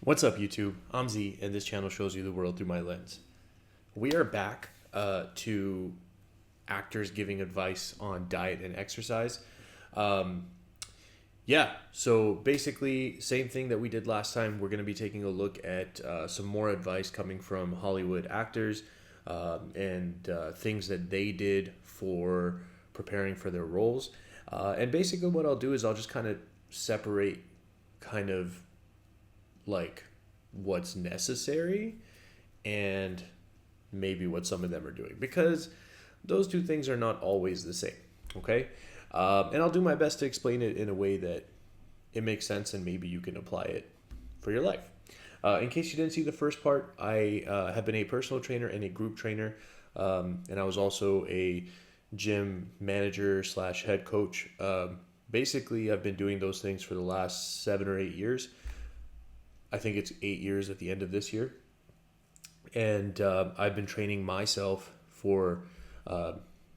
What's up, YouTube? I'm Z, and this channel shows you the world through my lens. We are back to actors giving advice on diet and exercise. So basically, same thing that we did last time. We're going to be taking a look at some more advice coming from Hollywood actors and things that they did for preparing for their roles. And basically, what I'll do is I'll just kind of separate kind of like what's necessary and maybe what some of them are doing, because those two things are not always the same. Okay. And I'll do my best to explain it in a way that it makes sense and maybe you can apply it for your life. In case you didn't see the first part, I have been a personal trainer and a group trainer, and I was also a gym manager slash head coach. Basically, I've been doing those things for the last 7 or 8 years. I think it's 8 years at the end of this year. And I've been training myself for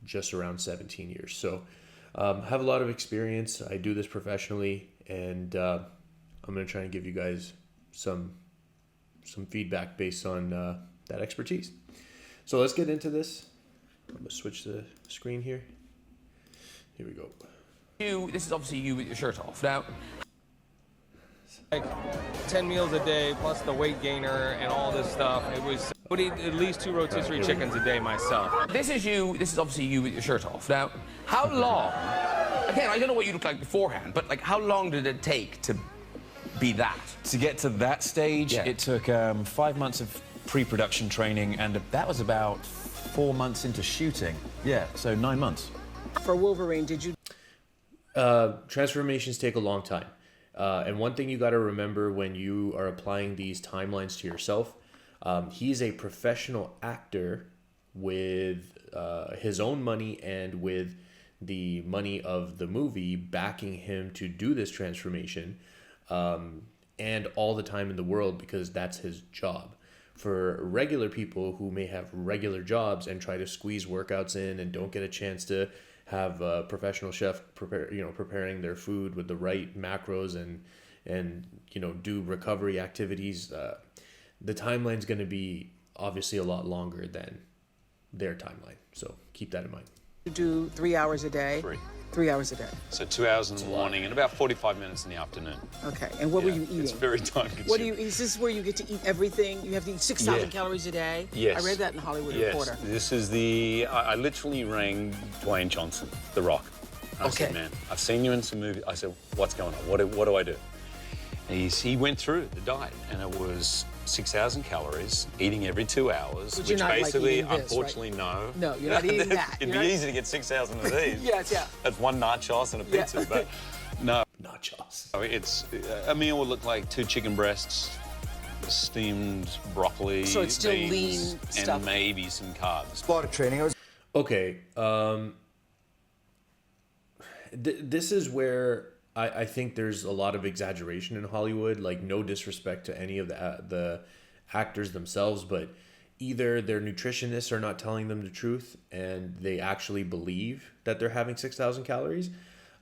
just around 17 years. So I have a lot of experience. I do this professionally, and I'm going to try and give you guys some feedback based on that expertise. So let's get into this. I'm going to switch the screen here. Here we go. This is obviously you with your shirt off. Now, like 10 meals a day plus the weight gainer and all this stuff. I would eat at least 2 rotisserie chickens a day myself. this is obviously you with your shirt off. Now, how long, again, I don't know what you looked like beforehand, but like how long did it take to be that? To get to that stage, Yeah. It took 5 months of pre-production training, and that was about 4 months into shooting. Yeah, so 9 months. For Wolverine, did you? Transformations take a long time. And one thing you got to remember when you are applying these timelines to yourself, he's a professional actor with his own money and with the money of the movie backing him to do this transformation, and all the time in the world, because that's his job. For regular people who may have regular jobs and try to squeeze workouts in and don't get a chance to have a professional chef preparing their food with the right macros and do recovery activities, the timeline's going to be obviously a lot longer than their timeline. So keep that in mind. You do 3 hours a day? 3 hours a day. So 2 hours in the morning and about 45 minutes in the afternoon. Okay. And what were you eating? It's very time consuming. What do you? Is this where you get to eat everything? You have to eat 6,000 Yeah. calories a day? Yes. I read that in the Hollywood Yes. Reporter. This is I literally rang Dwayne Johnson, The Rock. I said, Okay. man, I've seen you in some movies. I said, what's going on? What do I do? And he went through the diet, and it was 6,000 calories, eating every 2 hours, But you're which not, like, basically, eating this, unfortunately, no. No, you're not eating that. It'd You're be not- easy to get 6,000 of these. Yes, yeah. That's one nachos and a Yeah. pizza, but no. Nachos. It's a meal would look like 2 chicken breasts, steamed broccoli, So it's still beans, lean stuff. and maybe some carbs. A lot of training. Okay. This is where I think there's a lot of exaggeration in Hollywood. Like, no disrespect to any of the actors themselves, but either their nutritionists are not telling them the truth and they actually believe that they're having 6,000 calories.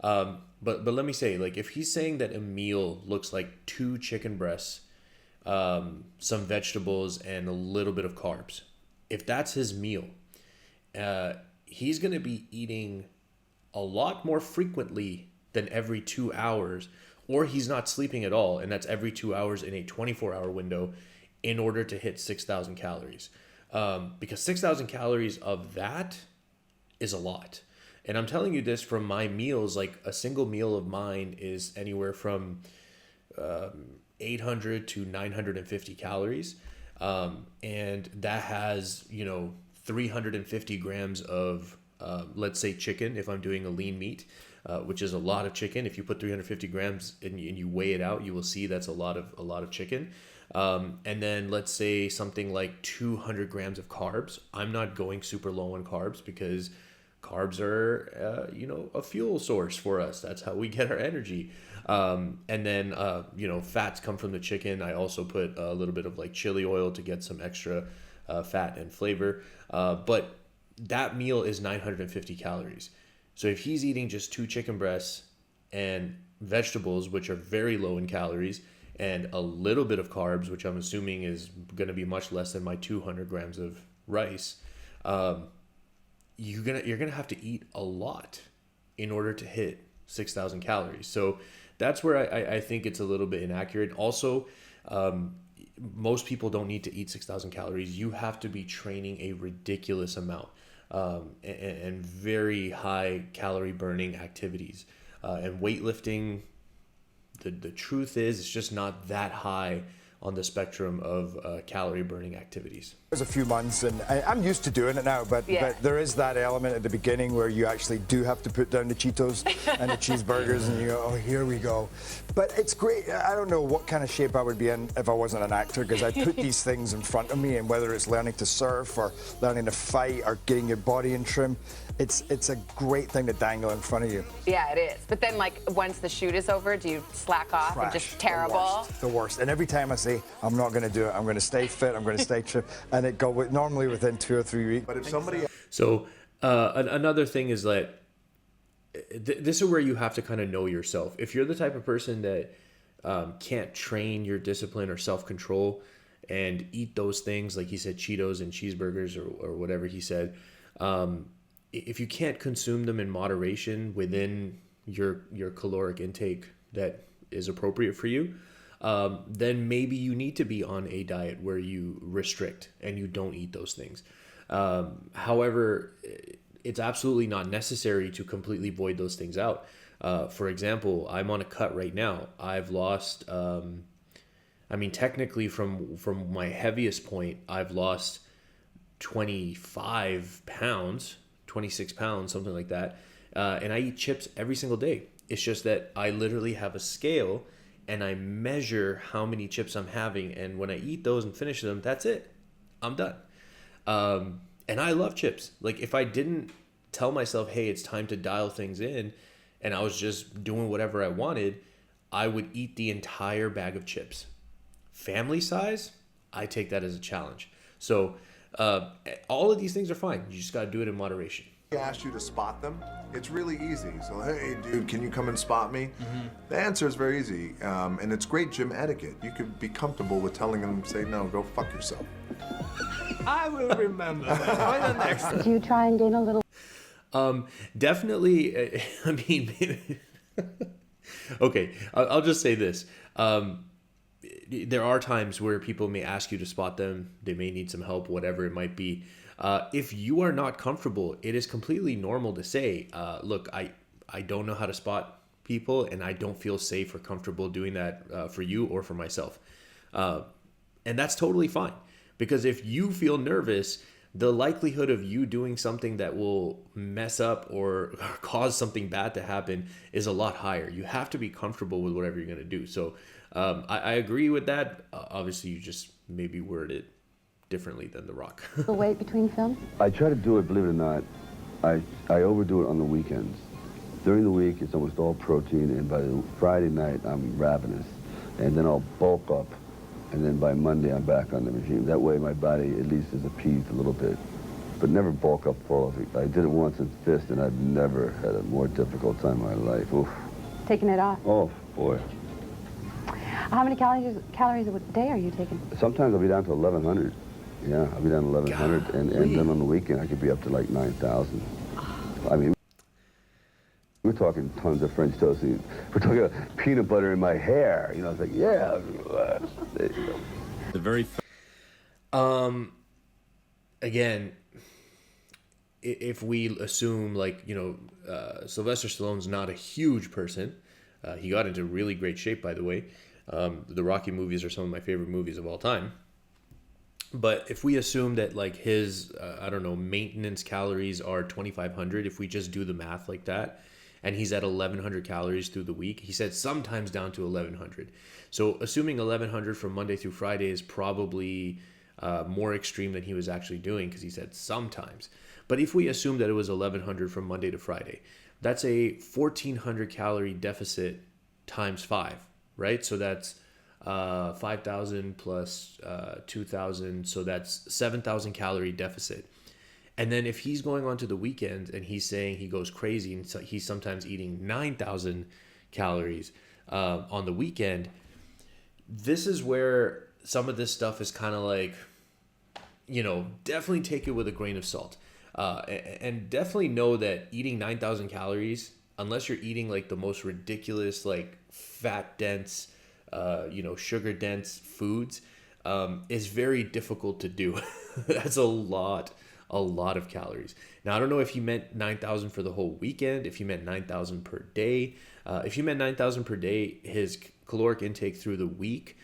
But let me say, like, if he's saying that a meal looks like 2 chicken breasts, some vegetables, and a little bit of carbs, if that's his meal, he's going to be eating a lot more frequently than every 2 hours, or he's not sleeping at all, and that's every 2 hours in a 24-hour window in order to hit 6,000 calories. Because 6,000 calories of that is a lot. And I'm telling you this from my meals. Like, a single meal of mine is anywhere from 800 to 950 calories. And that has, 350 grams of, let's say, chicken, if I'm doing a lean meat, which is a lot of chicken. If you put 350 grams and you weigh it out, you will see that's a lot of chicken. And then let's say something like 200 grams of carbs. I'm not going super low on carbs because carbs are, a fuel source for us. That's how we get our energy. And then, fats come from the chicken. I also put a little bit of like chili oil to get some extra fat and flavor. But that meal is 950 calories. So if he's eating just 2 chicken breasts and vegetables, which are very low in calories, and a little bit of carbs, which I'm assuming is going to be much less than my 200 grams of rice, you're gonna have to eat a lot in order to hit 6,000 calories. So that's where I think it's a little bit inaccurate. Also, most people don't need to eat 6,000 calories. You have to be training a ridiculous amount and very high calorie burning activities. And weightlifting, the truth is, it's just not that high on the spectrum of calorie burning activities. There's a few months, and I'm used to doing it now, but there is that element at the beginning where you actually do have to put down the Cheetos and the cheeseburgers, and you go, oh, here we go. But it's great. I don't know what kind of shape I would be in if I wasn't an actor, because I put these things in front of me, and whether it's learning to surf or learning to fight or getting your body in trim, it's a great thing to dangle in front of you. Yeah, it is. But then, like, once the shoot is over, do you slack off and just terrible? The worst. And every time I say, I'm not going to do it, I'm going to stay fit, I'm going to stay trim, and it go normally within 2 or 3 weeks. But if somebody... So another thing is that this is where you have to kind of know yourself. If you're the type of person that can't train your discipline or self-control and eat those things, like he said, Cheetos and cheeseburgers or whatever he said, if you can't consume them in moderation within your caloric intake that is appropriate for you, then maybe you need to be on a diet where you restrict and you don't eat those things. However, it's absolutely not necessary to completely void those things out. For example, I'm on a cut right now. I've lost, technically from my heaviest point, I've lost 25 pounds, 26 pounds, something like that. And I eat chips every single day. It's just that I literally have a scale and I measure how many chips I'm having. And when I eat those and finish them, that's it. I'm done. And I love chips. Like, if I didn't tell myself, hey, it's time to dial things in, and I was just doing whatever I wanted, I would eat the entire bag of chips. Family size, I take that as a challenge. So all of these things are fine. You just got to do it in moderation. I asked you to spot them, it's really easy. So, hey, dude, can you come and spot me? The answer is very easy, and it's great gym etiquette. You could be comfortable with telling them, say, no, go fuck yourself. I will remember that. Next time. Do you try and gain a little? Definitely. I mean, okay. I'll just say this. There are times where people may ask you to spot them. They may need some help, whatever it might be. If you are not comfortable, it is completely normal to say, look, I don't know how to spot people, and I don't feel safe or comfortable doing that for you or for myself. And that's totally fine. Because if you feel nervous, the likelihood of you doing something that will mess up or cause something bad to happen is a lot higher. You have to be comfortable with whatever you're going to do. So I agree with that. Obviously, you just maybe word it differently than The Rock. The weight between films? I try to do it, believe it or not, I overdo it on the weekends. During the week, it's almost all protein, and by the Friday night, I'm ravenous. And then I'll bulk up, and then by Monday, I'm back on the regime. That way, my body at least is appeased a little bit, but never bulk up full of it. I did it once in Fist, and I've never had a more difficult time in my life. Oof. Taking it off? Oh, boy. How many calories a day are you taking? Sometimes I'll be down to 1,100. Yeah, I'll be down to 1,100, and then on the weekend, I could be up to like 9,000. I mean, we're talking tons of French toast. We're talking about peanut butter in my hair. You know, it's like, yeah. There you go. The very. Again, if we assume, like, Sylvester Stallone's not a huge person. He got into really great shape, by the way. The Rocky movies are some of my favorite movies of all time. But if we assume that, like, his, maintenance calories are 2,500, if we just do the math like that, and he's at 1,100 calories through the week, he said sometimes down to 1,100. So assuming 1,100 from Monday through Friday is probably more extreme than he was actually doing, because he said sometimes. But if we assume that it was 1,100 from Monday to Friday, that's a 1,400 calorie deficit times 5, right? So that's 5,000 plus 2,000, so that's 7,000 calorie deficit. And then if he's going on to the weekend and he's saying he goes crazy and so he's sometimes eating 9,000 calories on the weekend, this is where some of this stuff is kind of like, definitely take it with a grain of salt. And definitely know that eating 9,000 calories, unless you're eating like the most ridiculous, like fat dense, sugar dense foods, is very difficult to do. That's a lot of calories. Now, I don't know if he meant 9,000 for the whole weekend, if he meant 9,000 per day. If you meant 9,000 per day, his caloric intake through the week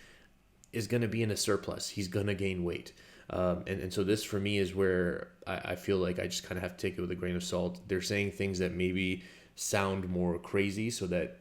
is going to be in a surplus. He's going to gain weight. And so this for me is where I feel like I just kind of have to take it with a grain of salt. They're saying things that maybe sound more crazy so that,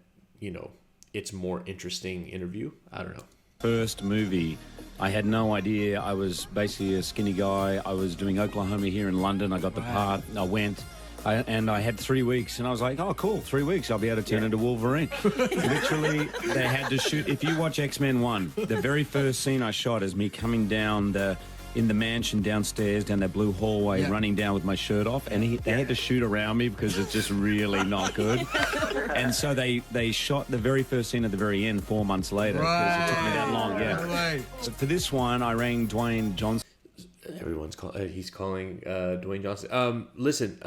it's more interesting interview. I don't know. First movie, I had no idea. I was basically a skinny guy. I was doing Oklahoma here in London. I got the part. I went. And I had 3 weeks, and I was like, oh, cool, 3 weeks, I'll be able to turn into Wolverine. Literally, they had to shoot. If you watch X-Men 1, the very first scene I shot is me coming down in the mansion downstairs, down that blue hallway, running down with my shirt off, and they had to shoot around me because it's just really not good. And so they shot the very first scene at the very end 4 months later because it took me that long, So for this one, I rang Dwayne Johnson. He's calling Dwayne Johnson. Listen,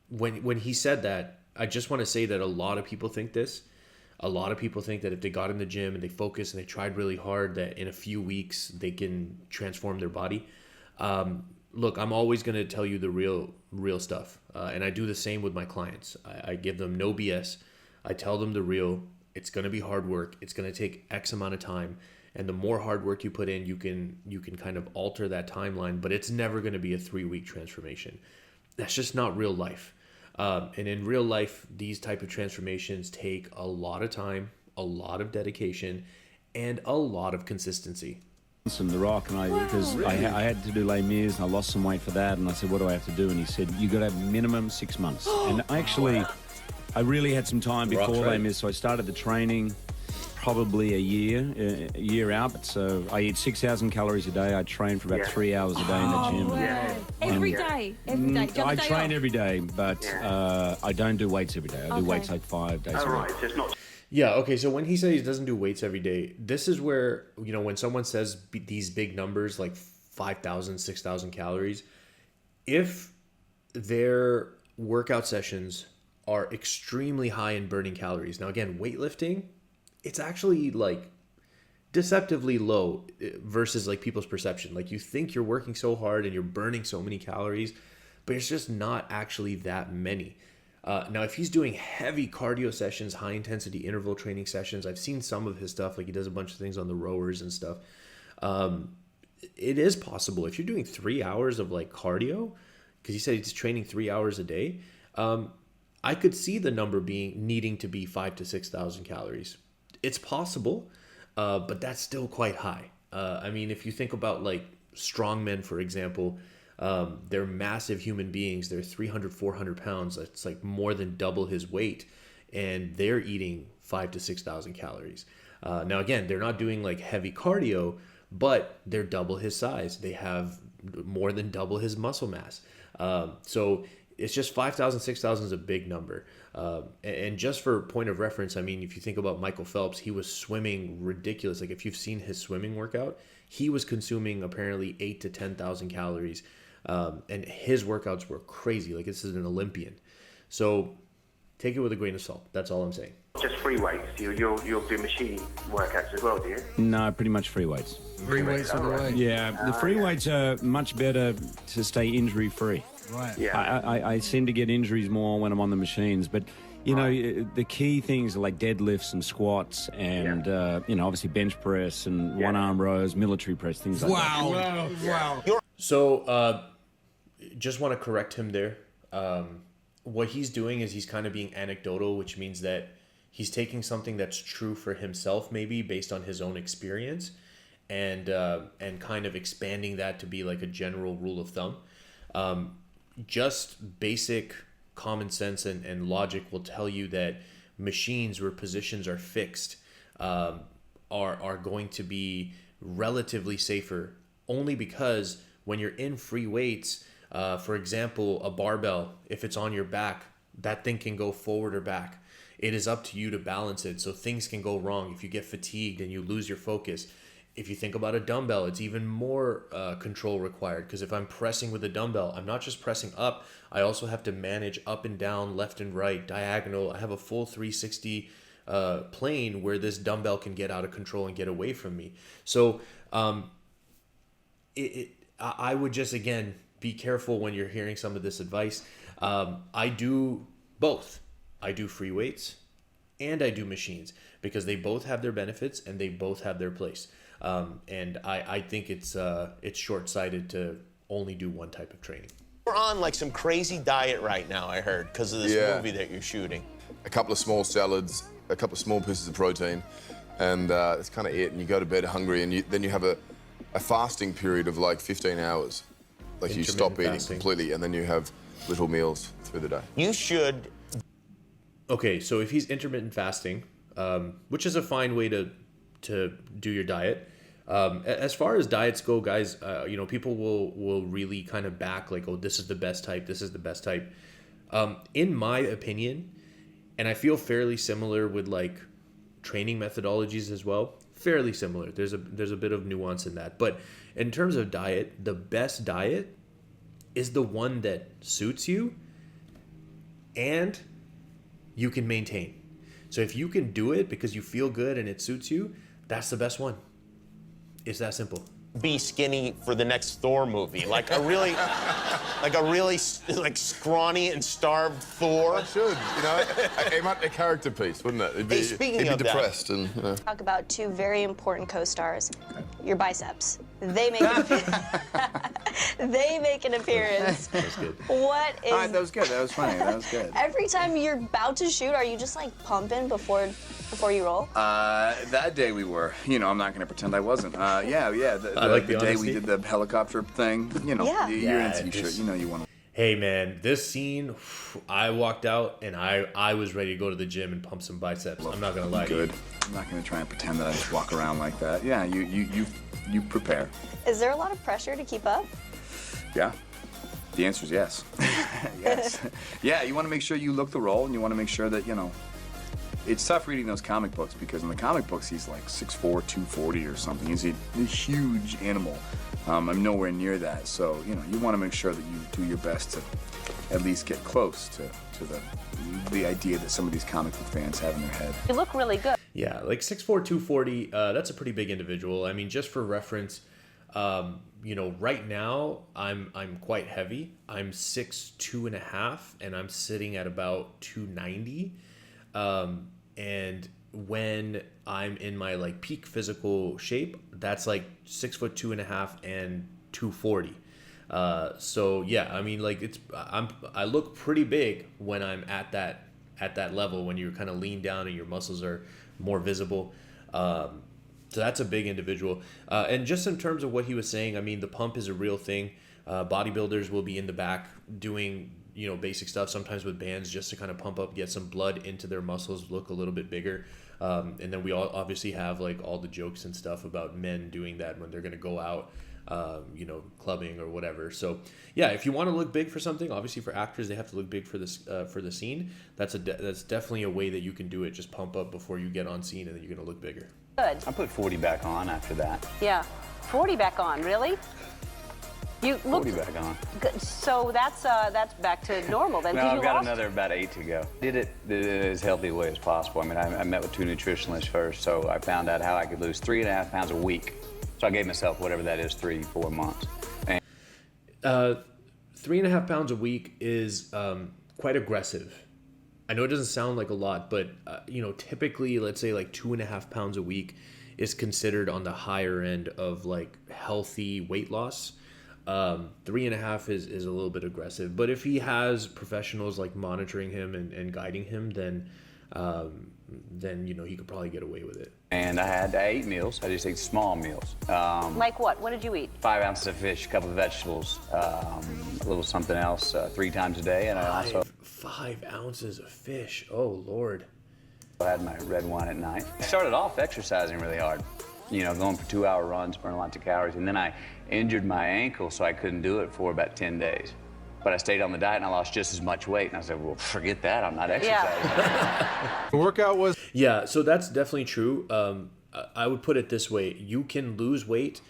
when he said that, I just want to say that a lot of people think this. A lot of people think that if they got in the gym and they focused and they tried really hard, that in a few weeks they can transform their body. Look, I'm always going to tell you the real stuff. And I do the same with my clients. I give them no BS. I tell them the real. It's going to be hard work. It's going to take X amount of time. And the more hard work you put in, you can kind of alter that timeline, but it's never going to be a 3-week transformation. That's just not real life. And in real life, these type of transformations take a lot of time, a lot of dedication, and a lot of consistency. The Rock, and I had to do Les Mis, and I lost some weight for that, and I said, what do I have to do? And he said, you got to have minimum 6 months. And I really had some time before Les Mis, so I started the training probably a year out. But so I eat 6,000 calories a day. I train for about 3 hours a day in the gym. Every day. I train every day, but I don't do weights every day. I do weights like 5 days a week. Yeah, okay, so when he says he doesn't do weights every day, this is where, when someone says these big numbers like 5,000, 6,000 calories, if their workout sessions are extremely high in burning calories. Now, again, weightlifting, it's actually like deceptively low versus like people's perception. Like you think you're working so hard and you're burning so many calories, but it's just not actually that many. Now, if he's doing heavy cardio sessions, high intensity interval training sessions, I've seen some of his stuff, like he does a bunch of things on the rowers and stuff. It is possible if you're doing 3 hours of like cardio, because he said he's training 3 hours a day. I could see the number needing to be 5,000 to 6,000 calories. It's possible, but that's still quite high. I mean, if you think about like strongmen, for example, they're massive human beings. They're 300, 400 pounds. That's like more than double his weight. And they're eating 5,000 to 6,000 calories. Now, again, they're not doing like heavy cardio, but they're double his size. They have more than double his muscle mass. So it's just 5,000, 6,000 is a big number. And just for point of reference, I mean, if you think about Michael Phelps, he was swimming ridiculous. Like if you've seen his swimming workout, he was consuming apparently 8,000 to 10,000 calories. And his workouts were crazy. Like this is an Olympian. So take it with a grain of salt. That's all I'm saying. Just free weights. You'll do machine workouts as well, do you? No, pretty much free weights. Free weights all the way. Yeah, the free weights are much better to stay injury free. Right. Yeah. I seem to get injuries more when I'm on the machines, but you know, the key things are like deadlifts and squats and obviously bench press and one arm rows, military press, things like that. Wow. So just want to correct him there. What he's doing is he's kind of being anecdotal, which means that he's taking something that's true for himself, maybe based on his own experience, and kind of expanding that to be like a general rule of thumb. Just basic common sense and logic will tell you that machines where positions are fixed are going to be relatively safer, only because when you're in free weights, for example, a barbell, if it's on your back, that thing can go forward or back. it is up to you to balance it. So things can go wrong if you get fatigued and you lose your focus. If you think about a dumbbell, it's even more control required, because if I'm pressing with a dumbbell, I'm not just pressing up, I also have to manage up and down, left and right, diagonal. I have a full 360 plane where this dumbbell can get out of control and get away from me. So I would just, again, be careful when you're hearing some of this advice. I do both. I do free weights and I do machines, because they both have their benefits and they both have their place. And I think it's short-sighted to only do one type of training. We're on like some crazy diet right now, I heard, because of this movie that you're shooting. A couple of small salads, a couple of small pieces of protein, and that's kind of it. And you go to bed hungry, and then you have a fasting period of like 15 hours. Like you stop eating completely, and then you have little meals through the day. You should. Okay, so if he's intermittent fasting, which is a fine way to do your diet. As far as diets go, guys, you know, people will really kind of back like, oh, this is the best type, this is the best type. In my opinion, and I feel fairly similar with like training methodologies as well, fairly similar. There's a bit of nuance in that. But in terms of diet, the best diet is the one that suits you and you can maintain. So if you can do it because you feel good and it suits you, that's the best one. It's that simple. Be skinny for the next Thor movie, like a really scrawny and starved Thor. I should, you know, it might be a character piece, wouldn't it? Hey, speaking of depressed that, and you know. Talk about two very important co-stars. Your biceps. They make they make an appearance. That's good. What is? All right, that was good. That was funny. That was good. Every time you're about to shoot, are you just like pumping before you roll? That day we were. You know, I'm not going to pretend I wasn't. Yeah. The day we did the helicopter thing. You know, you're in a t-shirt. You know, you want to. Hey man, this scene, I walked out and I was ready to go to the gym and pump some biceps. I'm not gonna lie to you. Good. I'm not going to try and pretend that I just walk around like that. Yeah, you prepare. Is there a lot of pressure to keep up? Yeah. The answer is yes. Yes. Yeah, you want to make sure you look the role, and you want to make sure that, you know, it's tough reading those comic books, because in the comic books he's like 6'4", 240 or something. He's a huge animal. I'm nowhere near that, so, you know, you want to make sure that you do your best to at least get close to the idea that some of these comic book fans have in their head. You look really good. Yeah, like 6'4", 240, that's a pretty big individual. I mean, just for reference, you know, right now I'm quite heavy. I'm 6'2.5", and I'm sitting at about 290. And when I'm in my like peak physical shape, that's like 6'2.5" and 240. So yeah, I mean, like I look pretty big when I'm at that level, when you're kind of lean down and your muscles are more visible. So that's a big individual. And just in terms of what he was saying, I mean, the pump is a real thing. Bodybuilders will be in the back doing, you know, basic stuff, sometimes with bands, just to kind of pump up, get some blood into their muscles, look a little bit bigger. And then we all obviously have like all the jokes and stuff about men doing that when they're going to go out, you know, clubbing or whatever. So yeah, if you want to look big for something, obviously for actors, they have to look big for this, for the scene. That's definitely a way that you can do it. Just pump up before you get on scene, and then you're going to look bigger. Good. I put 40 back on after that. Yeah. 40 back on, really? You look 40 back on. good. So that's back to normal then. No, I've got another about 8 to go. Did it as healthy a way as possible. I mean, I met with 2 nutritionists first, so I found out how I could lose 3.5 pounds a week. So I gave myself whatever that is, 3-4 months. And 3.5 pounds a week is quite aggressive. I know it doesn't sound like a lot, but you know, typically, let's say like 2.5 pounds a week is considered on the higher end of like healthy weight loss. 3.5 is a little bit aggressive, but if he has professionals like monitoring him and guiding him, then you know, he could probably get away with it. And I ate meals. I just ate small meals. Like what? What did you eat? 5 ounces of fish, a couple of vegetables, a little something else 3 times a day, and I also 5 ounces of fish. Oh Lord! I had my red wine at night. I started off exercising really hard, you know, going for 2-hour runs, burning lots of calories, and then I injured my ankle, so I couldn't do it for about 10 days. But I stayed on the diet and I lost just as much weight. And I said, well, forget that. I'm not exercising. The workout was... Yeah, so that's definitely true. I would put it this way. You can lose weight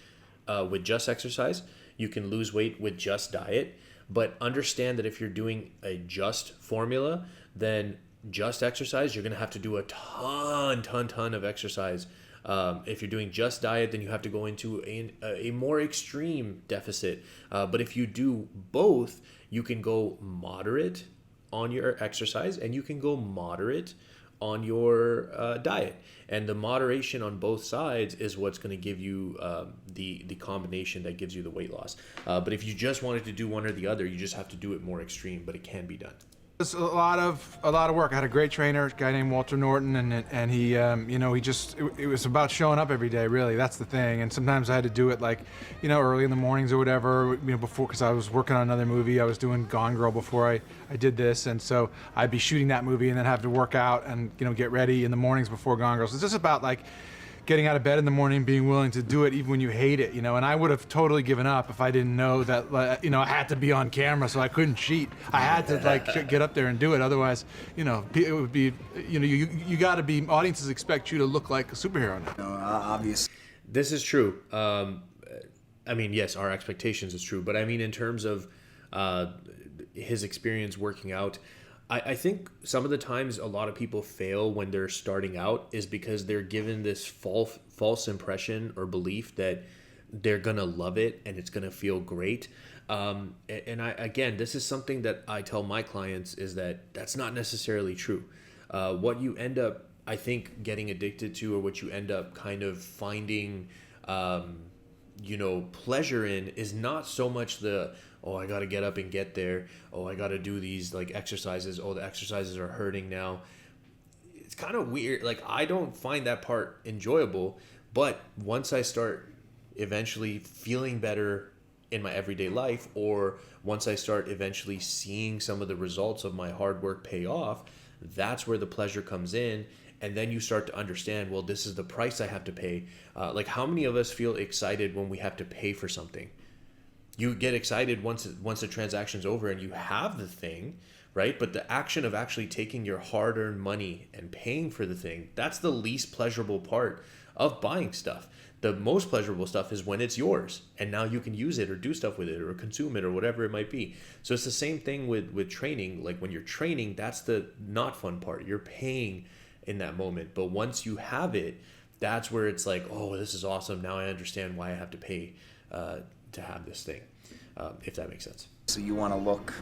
with just exercise. You can lose weight with just diet. But understand that if you're doing a just formula, then just exercise, you're going to have to do a ton of exercise. If you're doing just diet, then you have to go into a more extreme deficit. But if you do both, you can go moderate on your exercise and you can go moderate on your diet. And the moderation on both sides is what's going to give you the combination that gives you the weight loss. But if you just wanted to do one or the other, you just have to do it more extreme, but it can be done. It's a lot of work. I had a great trainer, a guy named Walter Norton, and he, it was about showing up every day. Really, that's the thing. And sometimes I had to do it like, early in the mornings or whatever, before, because I was working on another movie. I was doing Gone Girl before I did this, and so I'd be shooting that movie and then have to work out and get ready in the mornings before Gone Girl. So it's just about like getting out of bed in the morning, being willing to do it even when you hate it, and I would have totally given up if I didn't know that, I had to be on camera, so I couldn't cheat. I had to get up there and do it. Otherwise, it would be, you got to be, audiences expect you to look like a superhero now. Obviously. This is true. Yes, our expectations is true, but in terms of his experience working out, I think some of the times a lot of people fail when they're starting out is because they're given this false impression or belief that they're gonna love it and it's gonna feel great. Again, this is something that I tell my clients is that that's not necessarily true. What you end up, I think, getting addicted to, or what you end up kind of finding, pleasure in, is not so much the, oh, I got to get up and get there. Oh, I got to do these like exercises. Oh, the exercises are hurting now. It's kind of weird. Like, I don't find that part enjoyable. But once I start eventually feeling better in my everyday life, or once I start eventually seeing some of the results of my hard work pay off, that's where the pleasure comes in. And then you start to understand, well, this is the price I have to pay. Like, how many of us feel excited when we have to pay for something? You get excited once the transaction's over and you have the thing, right? But the action of actually taking your hard-earned money and paying for the thing, that's the least pleasurable part of buying stuff. The most pleasurable stuff is when it's yours and now you can use it or do stuff with it or consume it or whatever it might be. So it's the same thing with training. Like, when you're training, that's the not fun part. You're paying in that moment. But once you have it, that's where it's like, oh, this is awesome. Now I understand why I have to pay to have this thing, if that makes sense. So you want to look,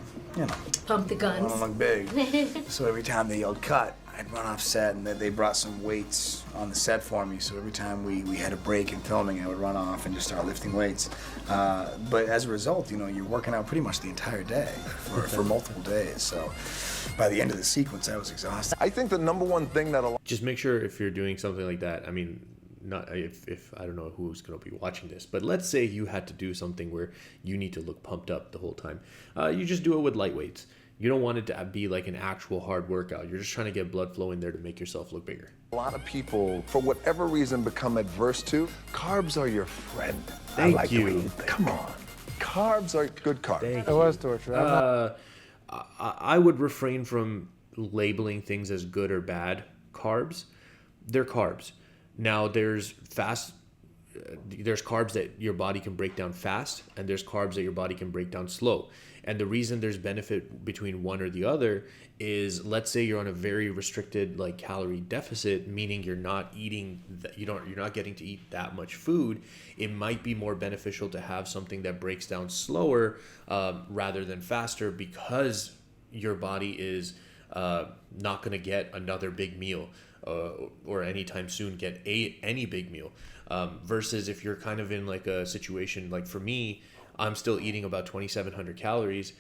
Pump the guns. want to look big. So every time they yelled cut, I'd run off set, and they brought some weights on the set for me. So every time we had a break in filming, I would run off and just start lifting weights. But as a result, you're working out pretty much the entire day for multiple days. So by the end of the sequence, I was exhausted. I think the number one thing that just make sure if you're doing something like that, not if I don't know who's going to be watching this, but let's say you had to do something where you need to look pumped up the whole time. You just do it with light weights. You don't want it to be like an actual hard workout. You're just trying to get blood flow in there to make yourself look bigger. a lot of people, for whatever reason, become adverse to, carbs are your friend. Thank you. Come on. Carbs are good carbs. It was torture. I would refrain from labeling things as good or bad carbs. They're carbs. Now, there's carbs that your body can break down fast, and there's carbs that your body can break down slow. And the reason there's benefit between one or the other is, let's say you're on a very restricted calorie deficit, meaning you're not eating, you're not getting to eat that much food. It might be more beneficial to have something that breaks down slower rather than faster, because your body is not going to get another big meal or anytime soon get any big meal. Versus if you're kind of in a situation like for me, I'm still eating about 2,700 calories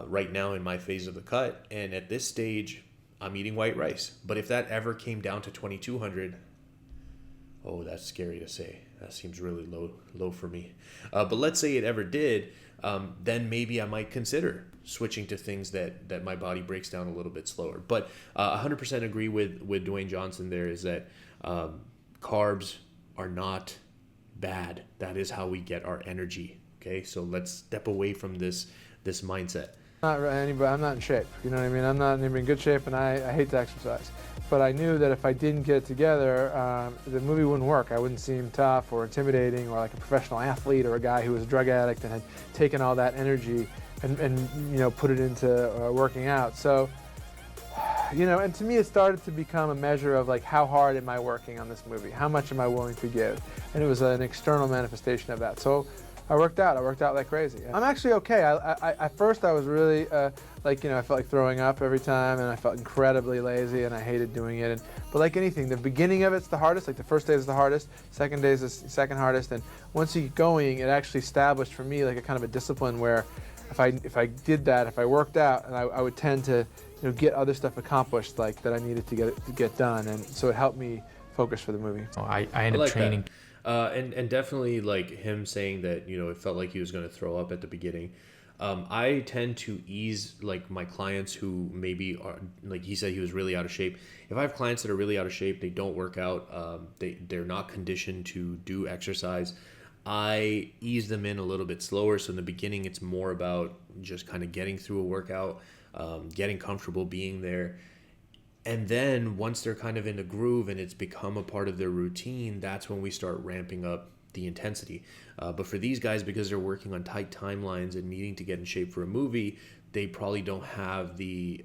right now in my phase of the cut. And at this stage, I'm eating white rice. But if that ever came down to 2,200, oh, that's scary to say. That seems really low for me. But let's say it ever did, then maybe I might consider switching to things that my body breaks down a little bit slower. But 100% agree with Dwayne Johnson there, is that carbs are not bad. That is how we get our energy. Okay, so let's step away from this mindset. I'm not in shape. You know what I mean? I'm not even in good shape, and I hate to exercise. But I knew that if I didn't get it together, the movie wouldn't work. I wouldn't seem tough or intimidating or like a professional athlete or a guy who was a drug addict and had taken all that energy and you know, put it into working out. So, you know, and to me it started to become a measure of like, how hard am I working on this movie? How much am I willing to give? And it was an external manifestation of that. So I worked out like crazy. I'm actually okay. At first I was really, like, you know, I felt like throwing up every time and I felt incredibly lazy and I hated doing it. But like anything, the beginning of it's the hardest, like the first day is the hardest, second day is the second hardest, and once you get going, it actually established for me like a kind of a discipline where if I did that, if I worked out, and I would tend to, you know, get other stuff accomplished like that I needed to get done, and so it helped me focus for the movie. I ended up training. And definitely like him saying that, you know, it felt like he was going to throw up at the beginning. I tend to ease like my clients who maybe are, like he said, he was really out of shape. If I have clients that are really out of shape, they don't work out, they're not conditioned to do exercise, I ease them in a little bit slower. So in the beginning, it's more about just kind of getting through a workout, getting comfortable being there. And then once they're kind of in the groove and it's become a part of their routine, that's when we start ramping up the intensity. But for these guys, because they're working on tight timelines and needing to get in shape for a movie, they probably don't have the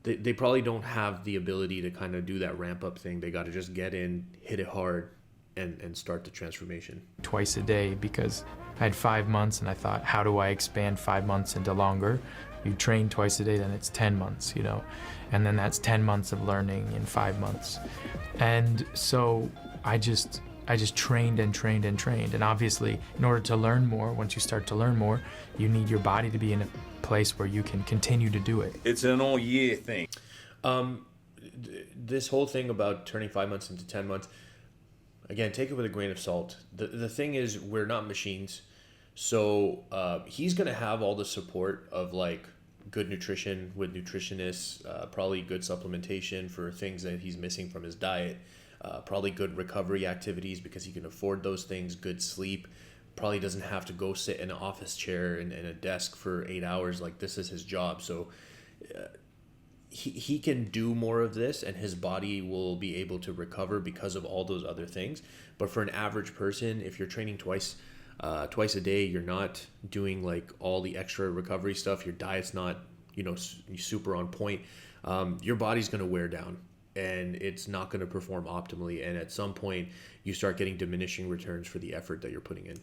they probably don't have the ability to kind of do that ramp up thing. They got to just get in, hit it hard, and start the transformation. Twice a day, because I had 5 months and I thought, how do I expand 5 months into longer? You train twice a day, then it's 10 months, you know, and then that's 10 months of learning in 5 months. And so I just trained and trained and trained. And obviously, in order to learn more, once you start to learn more, you need your body to be in a place where you can continue to do it. It's an all year thing. This whole thing about turning 5 months into 10 months, again, take it with a grain of salt. The thing is, we're not machines. So he's going to have all the support of like good nutrition with nutritionists, probably good supplementation for things that he's missing from his diet, probably good recovery activities because he can afford those things, good sleep, probably doesn't have to go sit in an office chair and a desk for 8 hours. Like, this is his job. So he can do more of this and his body will be able to recover because of all those other things. But for an average person, if you're training twice a day, you're not doing like all the extra recovery stuff, your diet's not, you know, super on point, your body's going to wear down and it's not going to perform optimally. And at some point you start getting diminishing returns for the effort that you're putting in.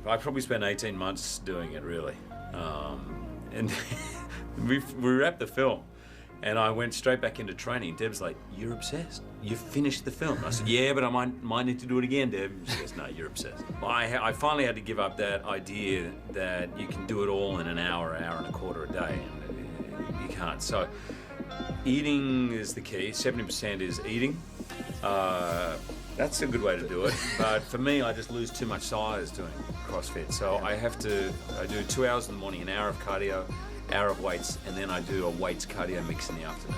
I probably spent 18 months doing it, really. And we wrapped the film and I went straight back into training. Deb's like, you're obsessed. You finished the film. I said, yeah, but I might need to do it again, Deb. She goes, no, you're obsessed. I finally had to give up that idea that you can do it all in an hour and a quarter a day. And you can't. So eating is the key. 70% is eating. That's a good way to do it. But for me, I just lose too much size doing CrossFit. So I do 2 hours in the morning, an hour of cardio, hour of weights, and then I do a weights cardio mix in the afternoon.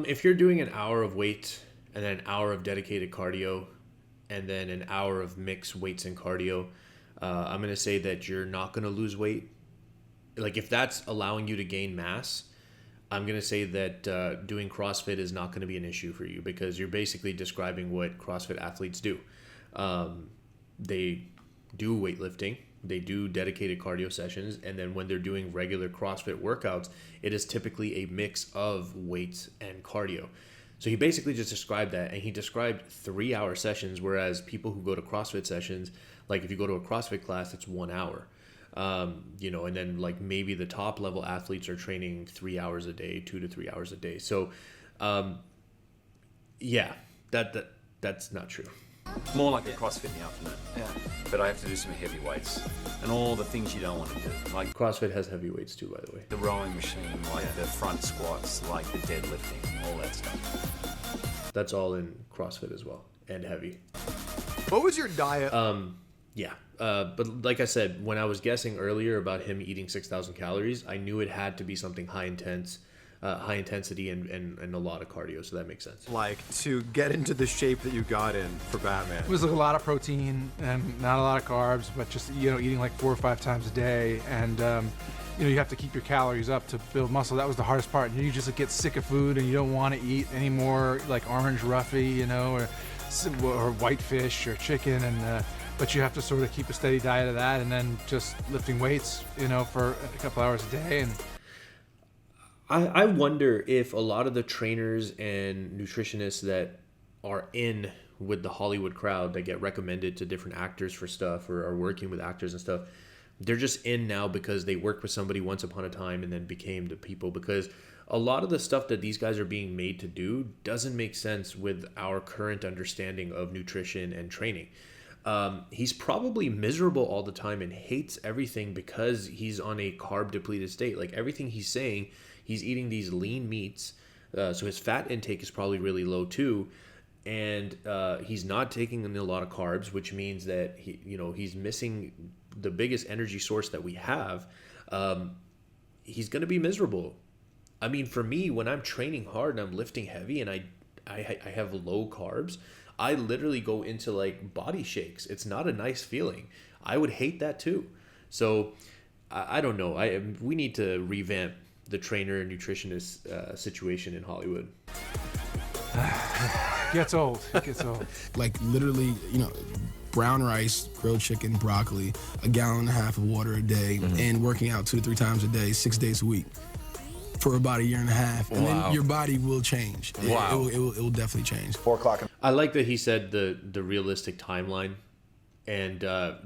If you're doing an hour of weight and then an hour of dedicated cardio and then an hour of mixed weights and cardio, I'm going to say that you're not going to lose weight. Like, if that's allowing you to gain mass, I'm going to say that doing CrossFit is not going to be an issue for you because you're basically describing what CrossFit athletes do. They do weightlifting. They do dedicated cardio sessions, and then when they're doing regular CrossFit workouts, it is typically a mix of weights and cardio. So he basically just described that, and he described 3-hour sessions, whereas people who go to CrossFit sessions, like if you go to a CrossFit class, it's 1 hour. You know, and then like maybe the top level athletes are training 3 hours a day, 2 to 3 hours a day. So, yeah, that's not true. More like a CrossFit in the afternoon. Yeah. But I have to do some heavy weights and all the things you don't want to do. Like CrossFit has heavy weights too, by the way. The rowing machine, like the front squats, like the deadlifting, all that stuff. That's all in CrossFit as well, and heavy. What was your diet? Yeah. But like I said, when I was guessing earlier about him eating 6,000 calories, I knew it had to be something high intense, high intensity and a lot of cardio, so that makes sense. Like, to get into the shape that you got in for Batman? It was like a lot of protein and not a lot of carbs, but just, you know, eating like 4 or 5 times a day. And, you know, you have to keep your calories up to build muscle. That was the hardest part. You just get sick of food and you don't want to eat any more like orange roughy, you know, or white fish or chicken. And, but you have to sort of keep a steady diet of that, and then just lifting weights, you know, for a couple hours a day. And I wonder if a lot of the trainers and nutritionists that are in with the Hollywood crowd that get recommended to different actors for stuff or are working with actors and stuff, they're just in now because they worked with somebody once upon a time and then became the people. Because a lot of the stuff that these guys are being made to do doesn't make sense with our current understanding of nutrition and training. He's probably miserable all the time and hates everything because he's on a carb depleted state. Like everything he's saying, he's eating these lean meats, so his fat intake is probably really low too, and he's not taking in a lot of carbs, which means that he's missing the biggest energy source that we have. He's going to be miserable. I mean, for me, when I'm training hard and I'm lifting heavy and I have low carbs, I literally go into like body shakes. It's not a nice feeling. I would hate that too. So I don't know. We need to revamp the trainer and nutritionist situation in Hollywood. Gets old. It gets old. Like literally, you know, brown rice, grilled chicken, broccoli, a gallon and a half of water a day, and working out 2 to 3 times a day, 6 days a week for about a year and a half. And then your body will change. Wow. It will definitely change. 4 o'clock. I like that he said the realistic timeline. And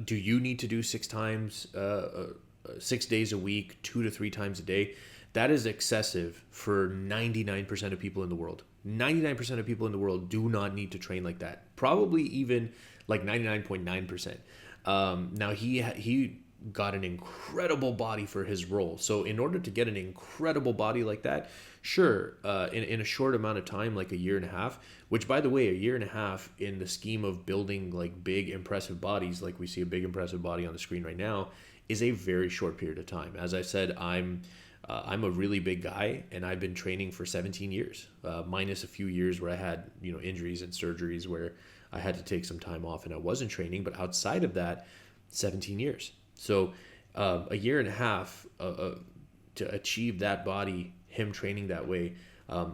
do you need to do 6 times, 6 days a week, 2 to 3 times a day? That is excessive for 99% of people in the world. 99% of people in the world do not need to train like that. Probably even like 99.9%. Now he got an incredible body for his role. So in order to get an incredible body like that, sure, in a short amount of time, like a year and a half, which by the way, a year and a half in the scheme of building like big impressive bodies, like we see a big impressive body on the screen right now, is a very short period of time. As I said, I'm a really big guy and I've been training for 17 years, minus a few years where I had, injuries and surgeries where I had to take some time off and I wasn't training. But outside of that, 17 years. So a year and a half to achieve that body, him training that way,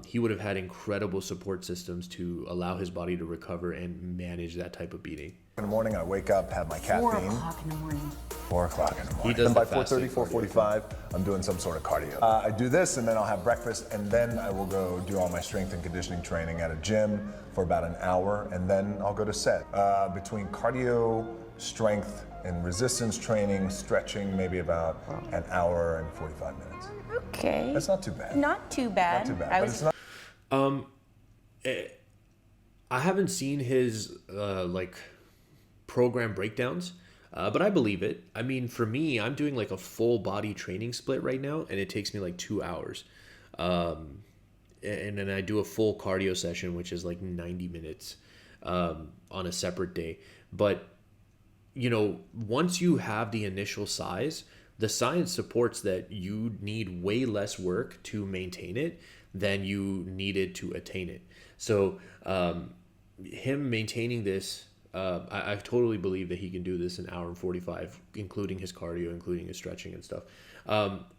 he would have had incredible support systems to allow his body to recover and manage that type of beating. In the morning, I wake up, have my caffeine. 4 o'clock in the morning. 4 o'clock in the morning. He does and by the fasting 4:30, 4:45, I'm doing some sort of cardio. I do this, and then I'll have breakfast, and then I will go do all my strength and conditioning training at a gym for about an hour, and then I'll go to set. Between cardio, strength, and resistance training, stretching, maybe about an hour and 45 minutes. Okay. That's not too bad. Not too bad. Not too bad. But it's not. I haven't seen his program breakdowns, but I believe it. I mean, for me, I'm doing like a full body training split right now, and it takes me like 2 hours. And then I do a full cardio session, which is like 90 minutes on a separate day. But once you have the initial size, the science supports that you need way less work to maintain it than you needed to attain it. So him maintaining this, I totally believe that he can do this in an hour and 45, including his cardio, including his stretching and stuff.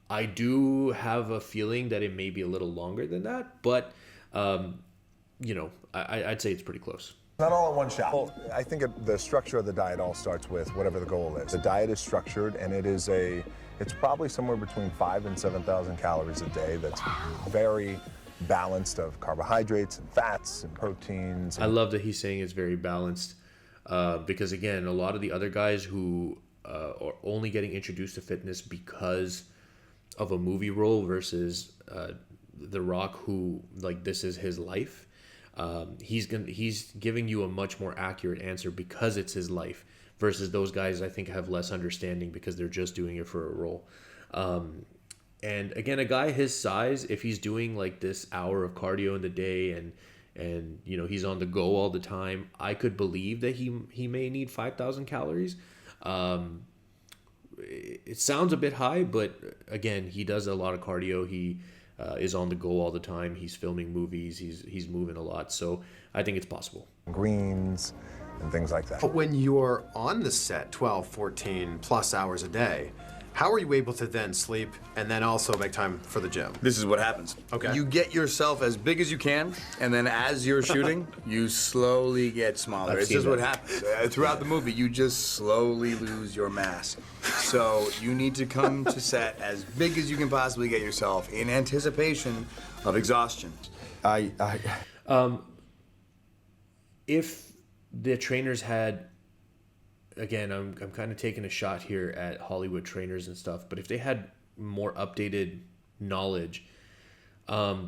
I do have a feeling that it may be a little longer than that, but I'd say it's pretty close. Not all at one shot. Well, I think the structure of the diet all starts with whatever the goal is. The diet is structured, and it's probably somewhere between 5,000 and 7,000 calories a day. That's very balanced of carbohydrates and fats and proteins. I love that he's saying it's very balanced because, again, a lot of the other guys who are only getting introduced to fitness because of a movie role versus The Rock, who, like, this is his life. He's giving you a much more accurate answer because it's his life versus those guys I think have less understanding because they're just doing it for a role. And again, a guy his size, if he's doing like this hour of cardio in the day and he's on the go all the time, I could believe that he may need 5,000 calories. It sounds a bit high, but again, he does a lot of cardio. He is on the go all the time. He's filming movies. He's moving a lot. So I think it's possible. Greens and things like that. But when you're on the set 12, 14 plus hours a day, how are you able to then sleep and then also make time for the gym? This is what happens. Okay. You get yourself as big as you can, and then as you're shooting, you slowly get smaller. This is what happens. Throughout the movie, you just slowly lose your mass. So you need to come to set as big as you can possibly get yourself in anticipation of exhaustion. If the trainers had, again, I'm kind of taking a shot here at Hollywood trainers and stuff, but if they had more updated knowledge,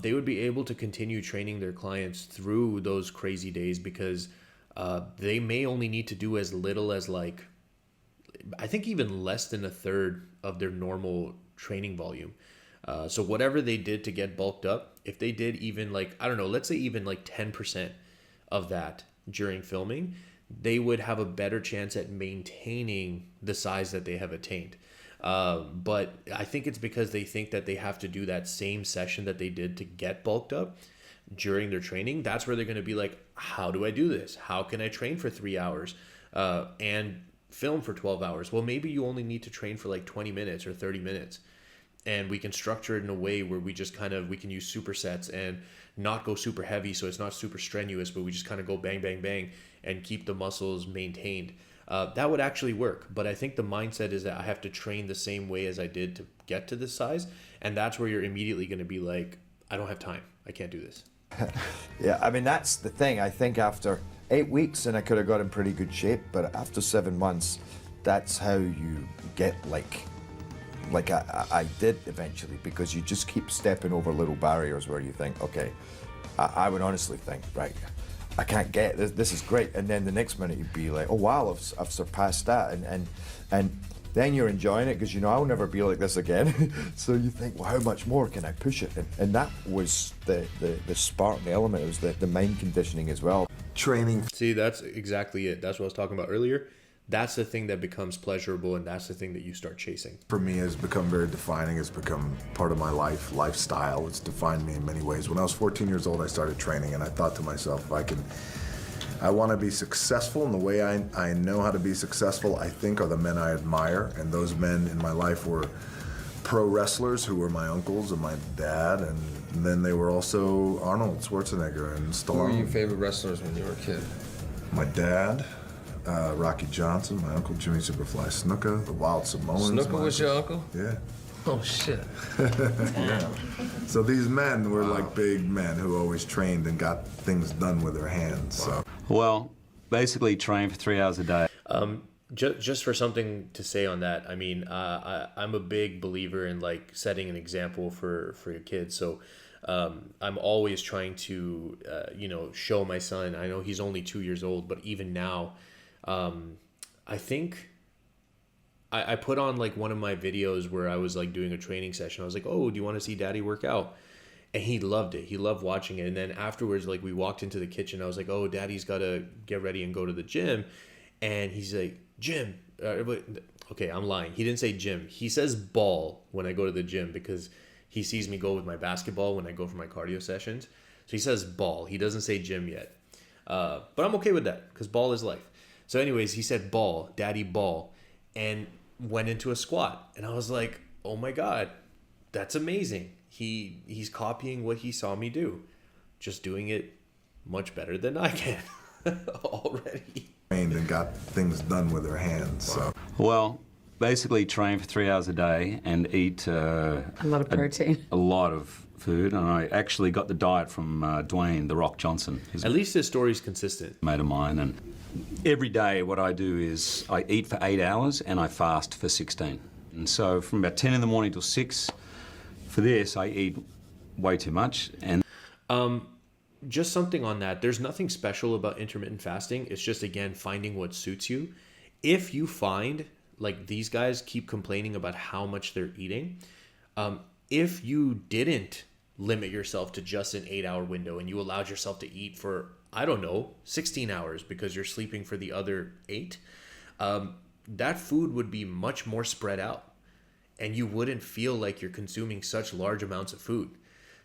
they would be able to continue training their clients through those crazy days, because they may only need to do as little as, like, I think even less than a third of their normal training volume. So whatever they did to get bulked up, if they did even, like, I don't know, let's say even like 10% of that during filming, they would have a better chance at maintaining the size that they have attained. But I think it's because they think that they have to do that same session that they did to get bulked up during their training. That's where they're going to be like, how do I do this? How can I train for 3 hours and film for 12 hours? Well, maybe you only need to train for like 20 minutes or 30 minutes. And we can structure it in a way where we just we can use supersets and not go super heavy, so it's not super strenuous, but we just kind of go bang, bang, bang and keep the muscles maintained. That would actually work. But I think the mindset is that I have to train the same way as I did to get to this size. And that's where you're immediately going to be like, I don't have time. I can't do this. Yeah, I mean, that's the thing. I think after 8 weeks, and I could have got in pretty good shape, but after 7 months, that's how you get like I did eventually, because you just keep stepping over little barriers where you think, okay, I would honestly think, right, I can't get this. This is great, and then the next minute you'd be like, oh wow, I've surpassed that, and then you're enjoying it because you know I'll never be like this again. So you think, well, how much more can I push it? And that was the Spartan element. It was the mind conditioning as well. Training. See, that's exactly it. That's what I was talking about earlier. That's the thing that becomes pleasurable, and that's the thing that you start chasing. For me, it's become very defining. It's become part of my lifestyle. It's defined me in many ways. When I was 14 years old, I started training, and I thought to myself, I want to be successful, and the way I know how to be successful, I think, are the men I admire. And those men in my life were pro wrestlers who were my uncles and my dad, and then they were also Arnold Schwarzenegger and Stallone. Who were your favorite wrestlers when you were a kid? My dad. Rocky Johnson, my uncle Jimmy Superfly Snuka, the Wild Samoans. Snuka was your uncle? Yeah. Oh, shit. Yeah. So these men were like big men who always trained and got things done with their hands. So. Well, basically train for 3 hours a day. Just for something to say on that, I mean, I'm a big believer in like setting an example for your kids. So I'm always trying to, show my son. I know he's only 2 years old, but even now, I think I put on like one of my videos where I was like doing a training session. I was like, oh, do you want to see daddy work out? And he loved it. He loved watching it. And then afterwards, like we walked into the kitchen. I was like, oh, daddy's got to get ready and go to the gym. And he's like, gym. Okay, I'm lying. He didn't say gym. He says ball when I go to the gym because he sees me go with my basketball when I go for my cardio sessions. So he says ball. He doesn't say gym yet. But I'm okay with that because ball is life. So anyways, he said ball, daddy ball, and went into a squat. And I was like, oh my God, that's amazing. He's copying what he saw me do, just doing it much better than I can already. And got things done with their hands. So. Well, basically train for 3 hours a day and eat a lot of protein. A lot of food, and I actually got the diet from Dwayne The Rock Johnson. At least his story's consistent. Mate of mine, and every day what I do is I eat for 8 hours and I fast for 16. And so from about 10 in the morning till 6, for this I eat way too much. And just something on that. There's nothing special about intermittent fasting. It's just, again, finding what suits you. If you find, like these guys keep complaining about how much they're eating, if you didn't limit yourself to just an 8-hour window and you allowed yourself to eat for, I don't know, 16 hours because you're sleeping for the other 8, that food would be much more spread out and you wouldn't feel like you're consuming such large amounts of food.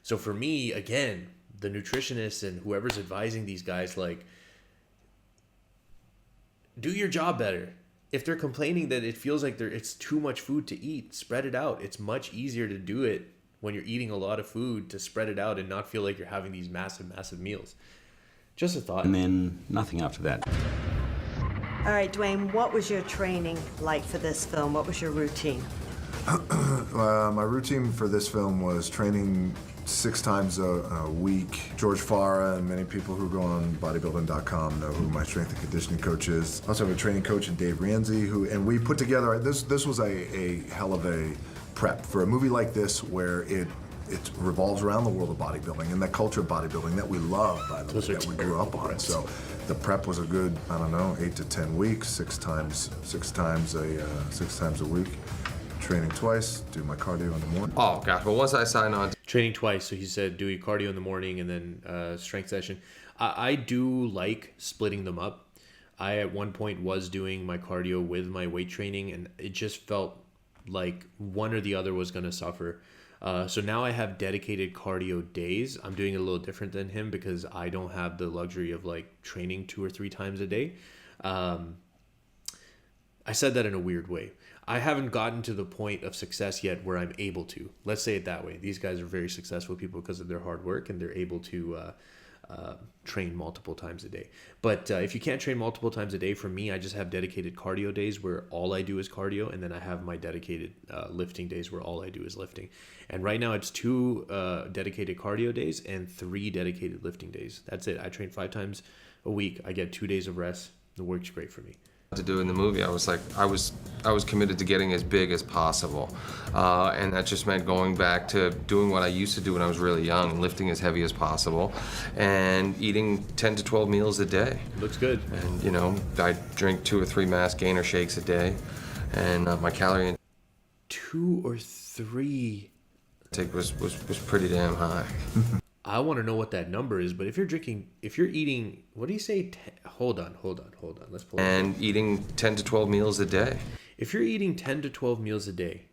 So for me, again, the nutritionists and whoever's advising these guys, like, do your job better. If they're complaining that it feels like it's too much food to eat, spread it out. It's much easier to do it when you're eating a lot of food, to spread it out and not feel like you're having these massive meals. Just a thought. And then nothing after that. All right, Dwayne, what was your training like for this film? What was your routine? My routine for this film was training 6 times a week. George Farah and many people who go on bodybuilding.com know who my strength and conditioning coach is. I also have a training coach in Dave Ramsey, and we put together, this was a hell of a prep for a movie like this, where it revolves around the world of bodybuilding and the culture of bodybuilding that we love, by the way, that we grew up on. So the prep was a good, 8 to 10 weeks, 6 times a week. Training twice, do my cardio in the morning. Oh gosh, well once I signed on. Training twice, so he said do your cardio in the morning and then strength session. I do like splitting them up. I at one point was doing my cardio with my weight training, and it just felt like one or the other was going to suffer. So now I have dedicated cardio days. I'm doing it a little different than him because I don't have the luxury of like training 2 or 3 times a day. I said that in a weird way. I haven't gotten to the point of success yet where I'm able to. Let's say it that way. These guys are very successful people because of their hard work, and they're able to train multiple times a day. But if you can't train multiple times a day, for me, I just have dedicated cardio days where all I do is cardio, and then I have my dedicated lifting days where all I do is lifting. And right now it's 2 dedicated cardio days and 3 dedicated lifting days. That's it. I train 5 times a week. I get 2 days of rest. It works great for me. To do in the movie, I was committed to getting as big as possible, and that just meant going back to doing what I used to do when I was really young, lifting as heavy as possible, and eating 10 to 12 meals a day. Looks good. And I drink 2 or 3 mass gainer shakes a day, and my calorie 2 or 3 intake was pretty damn high. I want to know what that number is, but if you're eating, what do you say? Hold on. Let's pull it up. And eating 10 to 12 meals a day. If you're eating 10 to 12 meals a day,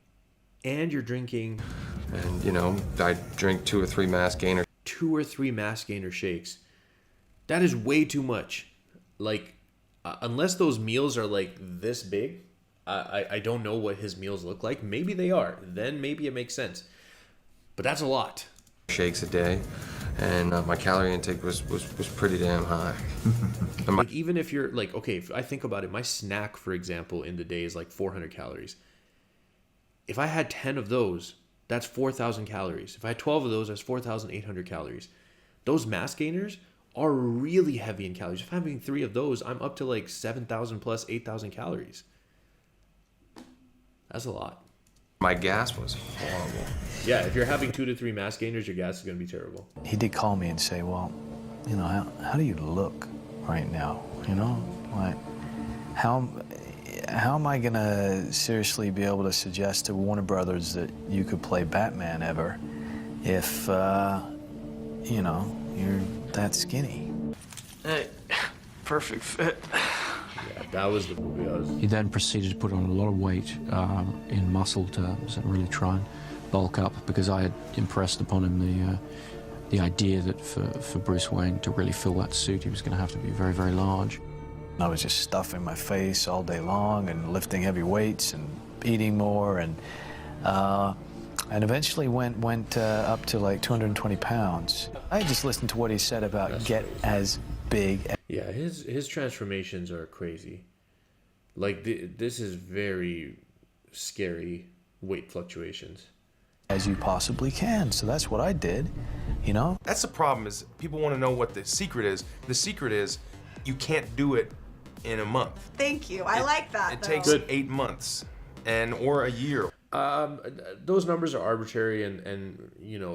and you're drinking, and I drink 2 or 3 mass gainer. 2 or 3 mass gainer shakes, that is way too much. Like, unless those meals are like this big, I don't know what his meals look like. Maybe they are. Then maybe it makes sense. But that's a lot. Shakes a day, and my calorie intake was pretty damn high. Like, even if you're like, okay, if I think about it, my snack, for example, in the day is like 400 calories. If I had 10 of those, that's 4,000 calories. If I had 12 of those, that's 4,800 calories. Those mass gainers are really heavy in calories. If I'm having 3 of those, I'm up to like 7,000 plus 8,000 calories. That's a lot. My gas was horrible. Yeah, if you're having 2 to 3 mass gainers, your gas is going to be terrible. He did call me and say, well, how do you look right now? Like, how am I going to seriously be able to suggest to Warner Brothers that you could play Batman ever if, you're that skinny? Hey, perfect fit. Yeah, that was the movie I was... He then proceeded to put on a lot of weight in muscle terms and really try and bulk up, because I had impressed upon him the idea that for Bruce Wayne to really fill that suit, he was going to have to be very, very large. I was just stuffing my face all day long and lifting heavy weights and eating more, and eventually went up to like 220 pounds. I just listened to what he said about get as big. Yeah, his transformations are crazy. Like, this is very scary weight fluctuations. As you possibly can. So that's what I did, That's the problem, is people want to know what the secret is. The secret is you can't do it in a month. Thank you. I like that. It takes 8 months or a year. Those numbers are arbitrary, and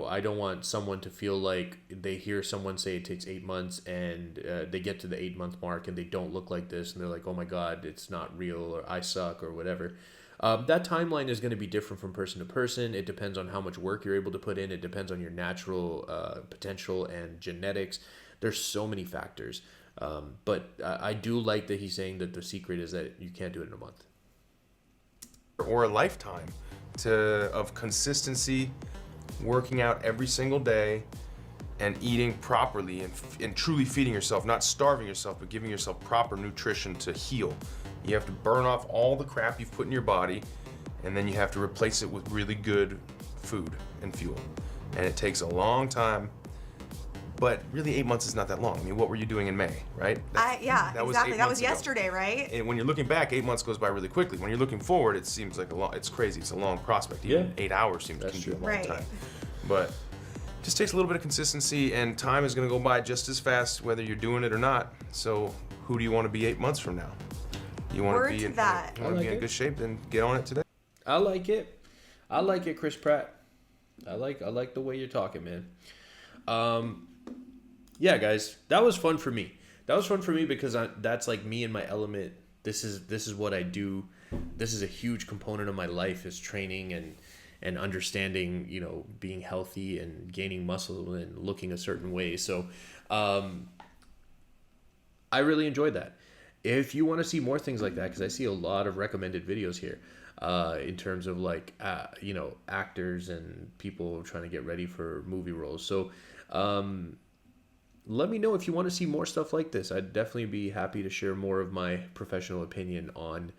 I don't want someone to feel like they hear someone say it takes 8 months and they get to the 8-month mark and they don't look like this and they're like, oh my god, it's not real, or I suck, or whatever. That timeline is going to be different from person to person. It depends on how much work you're able to put in. It depends on your natural potential and genetics. There's so many factors. But I do like that he's saying that the secret is that you can't do it in a month. Or a lifetime of consistency working out every single day and eating properly and truly feeding yourself, not starving yourself, but giving yourself proper nutrition to heal. You have to burn off all the crap you've put in your body, and then you have to replace it with really good food and fuel. And it takes a long time, but really 8 months is not that long. I mean, what were you doing in May, right? Yeah, that was exactly. 8 That months was ago. yesterday, right? And when you're looking back, 8 months goes by really quickly. When you're looking forward, it seems like it's crazy. It's a long prospect. Even 8 hours can be a long Right. time. But it just takes a little bit of consistency, and time is going to go by just as fast whether you're doing it or not. So who do you want to be 8 months from now? You want Word to be to in, that. You want to be in good shape? Then get on it today. I like it. I like it, Chris Pratt. I like the way you're talking, man. Yeah, guys, that was fun for me. That was fun for me because that's like me in my element. This is what I do. This is a huge component of my life, is training and understanding, you know, being healthy and gaining muscle and looking a certain way. So I really enjoyed that. If you want to see more things like that, because I see a lot of recommended videos here in terms of like, you know, actors and people trying to get ready for movie roles. So let me know if you want to see more stuff like this. I'd definitely be happy to share more of my professional opinion on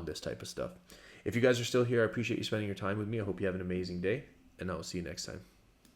this type of stuff. If you guys are still here, I appreciate you spending your time with me. I hope you have an amazing day, and I will see you next time.